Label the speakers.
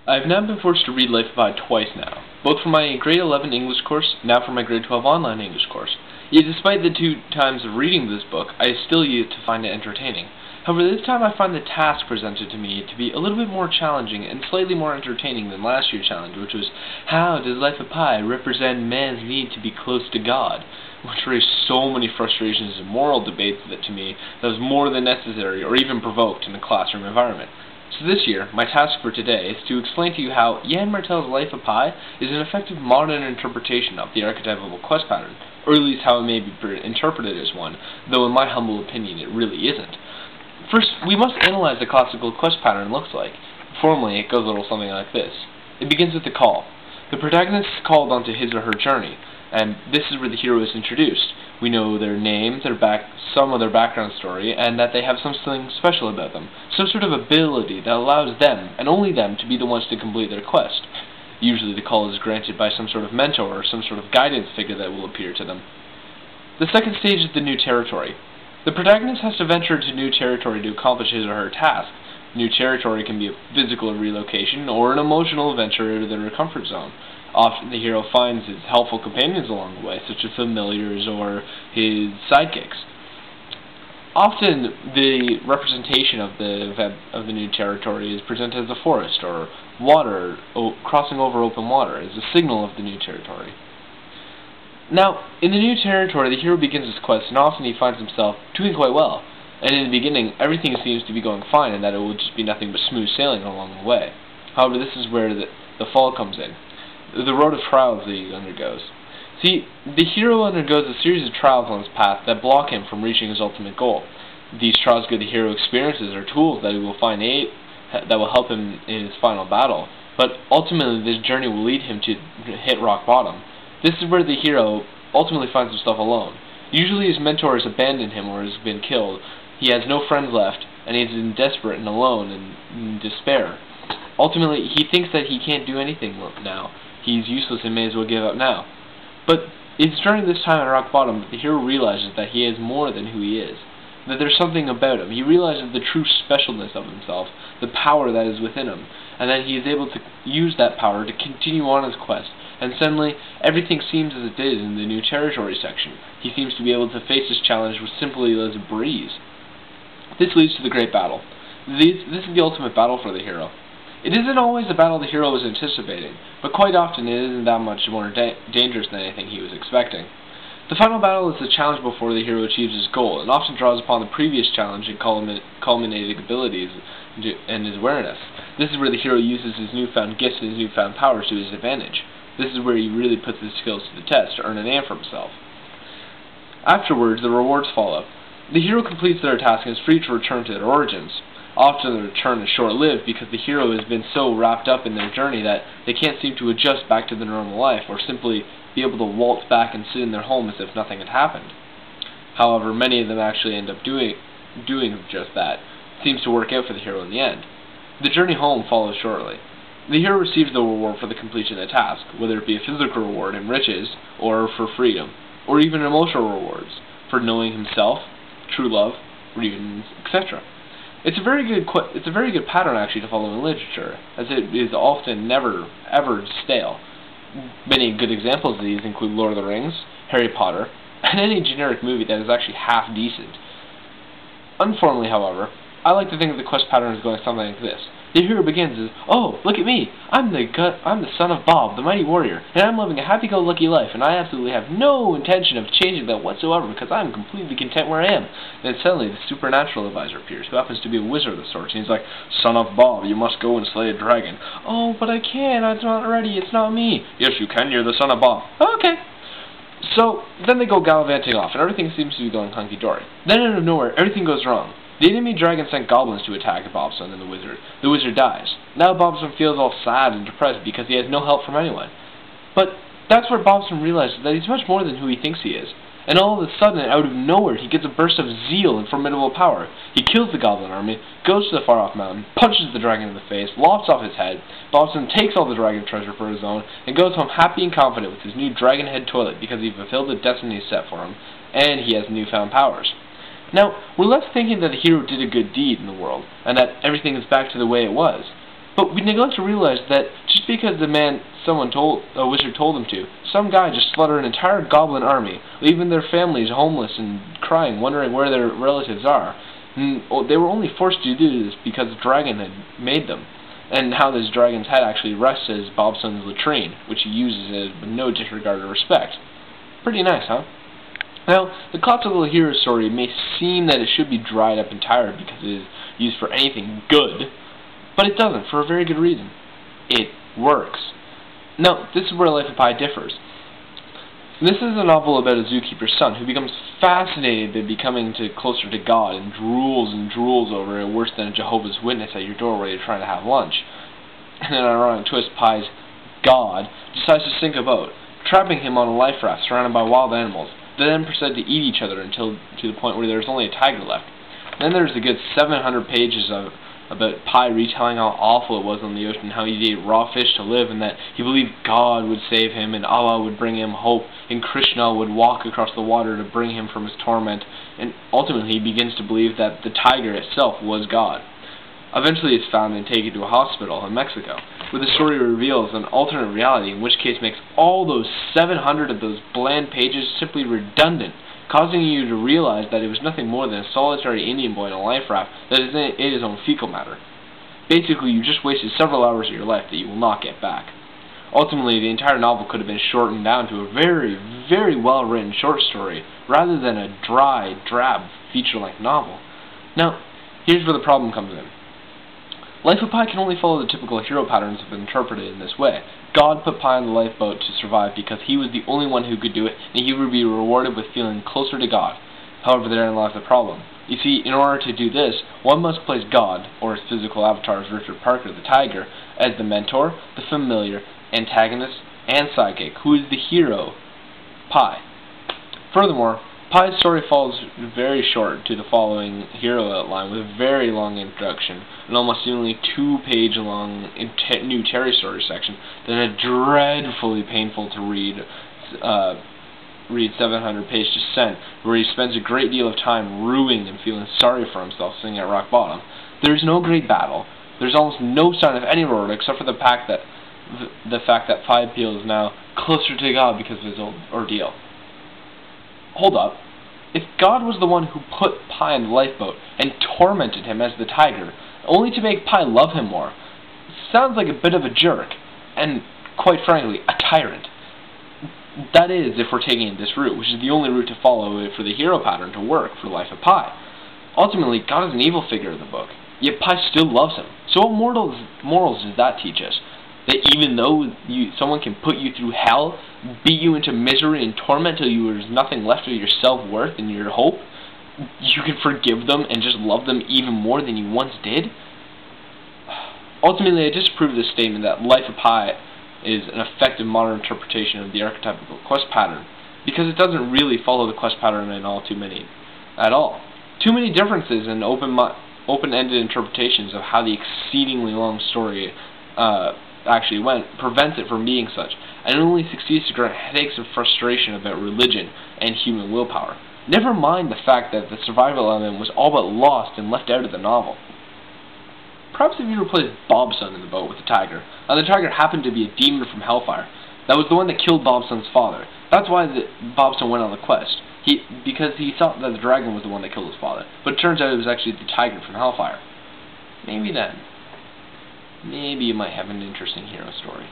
Speaker 1: I've now been forced to read Life of Pi twice now, both for my grade 11 English course, now for my grade 12 online English course. Yet despite the two times of reading this book, I still yet to find it entertaining. However, this time I find the task presented to me to be a little bit more challenging and slightly more entertaining than last year's challenge, which was, how does Life of Pi represent man's need to be close to God? Which raised so many frustrations and moral debates that to me that was more than necessary or even provoked in a classroom environment. So this year, my task for today is to explain to you how Yann Martel's Life of Pi is an effective modern interpretation of the archetypal quest pattern, or at least how it may be interpreted as one, though in my humble opinion it really isn't. First, we must analyze the classical quest pattern looks like. Formally, it goes a little something like this. It begins with the call. The protagonist is called onto his or her journey, and this is where the hero is introduced. We know their name, some of their background story, and that they have something special about them, some sort of ability that allows them, and only them, to be the ones to complete their quest. Usually the call is granted by some sort of mentor or some sort of guidance figure that will appear to them. The second stage is the new territory. The protagonist has to venture into new territory to accomplish his or her task. New territory can be a physical relocation or an emotional adventure out of their comfort zone. Often the hero finds his helpful companions along the way, such as familiars or his sidekicks. Often the representation of the new territory is presented as a forest or water, crossing over open water, as a signal of the new territory. Now, in the new territory, the hero begins his quest, and often he finds himself doing quite well. And in the beginning, everything seems to be going fine, and that it will just be nothing but smooth sailing along the way. However, this is where the fall comes in. The road of trials that he undergoes. See, the hero undergoes a series of trials on his path that block him from reaching his ultimate goal. These trials give the hero experiences or tools that he will find that will help him in his final battle. But ultimately, this journey will lead him to hit rock bottom. This is where the hero ultimately finds himself alone. Usually his mentor has abandoned him or has been killed. He has no friends left, and he is desperate and alone and in despair. Ultimately, he thinks that he can't do anything now. He's useless and may as well give up now. But it's during this time at rock bottom that the hero realizes that he is more than who he is. That there's something about him. He realizes the true specialness of himself, the power that is within him, and that he is able to use that power to continue on his quest. And suddenly, everything seems as it did in the new territory section. He seems to be able to face this challenge with simply as a breeze. This leads to the great battle. This is the ultimate battle for the hero. It isn't always the battle the hero was anticipating, but quite often it isn't that much more dangerous than anything he was expecting. The final battle is the challenge before the hero achieves his goal, and often draws upon the previous challenge and culminating abilities and his awareness. This is where the hero uses his newfound gifts and his newfound powers to his advantage. This is where he really puts his skills to the test to earn a name for himself. Afterwards, the rewards follow. The hero completes their task and is free to return to their origins. Often the return is short-lived because the hero has been so wrapped up in their journey that they can't seem to adjust back to their normal life or simply be able to waltz back and sit in their home as if nothing had happened. However, many of them actually end up doing just that. It seems to work out for the hero in the end. The journey home follows shortly. The hero receives the reward for the completion of the task, whether it be a physical reward in riches, or for freedom, or even emotional rewards, for knowing himself, true love, or even etc. It's a very good pattern actually to follow in literature, as it is often never ever stale. Many good examples of these include Lord of the Rings, Harry Potter, and any generic movie that is actually half decent. Informally, however, I like to think of the quest pattern as going something like this. The hero begins as, oh, look at me, I'm the son of Bob, the mighty warrior, and I'm living a happy-go-lucky life, and I absolutely have no intention of changing that whatsoever, because I'm completely content where I am. And then suddenly the supernatural advisor appears, who happens to be a wizard of sorts, and he's like, son of Bob, you must go and slay a dragon. Oh, but I can't, I'm not ready, it's not me. Yes, you can, you're the son of Bob. Okay. So, then they go gallivanting off, and everything seems to be going hunky-dory. Then out of nowhere, everything goes wrong. The enemy dragon sent goblins to attack Bobson and the wizard. The wizard dies. Now Bobson feels all sad and depressed because he has no help from anyone. But that's where Bobson realizes that he's much more than who he thinks he is. And all of a sudden, out of nowhere, he gets a burst of zeal and formidable power. He kills the goblin army, goes to the far-off mountain, punches the dragon in the face, lops off his head. Bobson takes all the dragon treasure for his own, and goes home happy and confident with his new dragon head toilet because he fulfilled the destiny set for him, and he has newfound powers. Now, we're left thinking that the hero did a good deed in the world, and that everything is back to the way it was. But we neglect to realize that just because a wizard told him to, some guy just slaughtered an entire goblin army, leaving their families homeless and crying, wondering where their relatives are. And they were only forced to do this because the dragon had made them, and how this dragon's head actually rests as Bobson's latrine, which he uses it with no disregard or respect. Pretty nice, huh? Now, the classical hero story may seem that it should be dried up and tired because it is used for anything good, but it doesn't, for a very good reason. It works. Now, this is where Life of Pi differs. This is a novel about a zookeeper's son who becomes fascinated by becoming closer to God and drools over it worse than a Jehovah's Witness at your door while you're trying to have lunch. And in an ironic twist, Pi's God decides to sink a boat, trapping him on a life raft surrounded by wild animals. They then proceed to eat each other until to the point where there's only a tiger left. Then there's a good 700 pages about Pi retelling how awful it was on the ocean, how he ate raw fish to live, and that he believed God would save him, and Allah would bring him hope, and Krishna would walk across the water to bring him from his torment, and ultimately he begins to believe that the tiger itself was God. Eventually it's found and taken to a hospital in Mexico, where the story reveals an alternate reality, in which case makes all those 700 of those bland pages simply redundant, causing you to realize that it was nothing more than a solitary Indian boy in a life raft that is in his own fecal matter. Basically, you just wasted several hours of your life that you will not get back. Ultimately, the entire novel could have been shortened down to a very, very well-written short story, rather than a dry, drab, feature-length novel. Now, here's where the problem comes in. Life of Pi can only follow the typical hero patterns if interpreted in this way. God put Pi on the lifeboat to survive because he was the only one who could do it, and he would be rewarded with feeling closer to God. However, therein lies the problem. You see, in order to do this, one must place God, or his physical avatar as Richard Parker the Tiger, as the mentor, the familiar, antagonist, and sidekick, who is the hero, Pi. Furthermore, Pi's story falls very short to the following hero outline, with a very long introduction, an almost only 2-page long new Terry story section, then a dreadfully painful to read 700-page descent, where he spends a great deal of time ruing and feeling sorry for himself sitting at rock bottom. There's no great battle. There's almost no sign of any road except for the fact that Pi Peel is now closer to God because of his ordeal. Hold up. If God was the one who put Pi in the lifeboat and tormented him as the tiger, only to make Pi love him more, sounds like a bit of a jerk, and, quite frankly, a tyrant. That is, if we're taking this route, which is the only route to follow for the hero pattern to work for Life of Pi. Ultimately, God is an evil figure in the book, yet Pi still loves him. So what morals does that teach us? That even though someone can put you through hell, beat you into misery and torment till there's nothing left of your self-worth and your hope, you can forgive them and just love them even more than you once did? Ultimately, I disapprove of this statement that Life of Pi is an effective modern interpretation of the archetypical quest pattern, because it doesn't really follow the quest pattern at all. Too many differences and open-ended interpretations of how the exceedingly long story actually went prevents it from being such, and it only succeeds to grant headaches and frustration about religion and human willpower. Never mind the fact that the survival element was all but lost and left out of the novel. Perhaps if you replaced Bobson in the boat with the tiger, and the tiger happened to be a demon from Hellfire, that was the one that killed Bobson's father. That's why Bobson went on the quest, because he thought that the dragon was the one that killed his father, but it turns out it was actually the tiger from Hellfire. Maybe you might have an interesting hero story.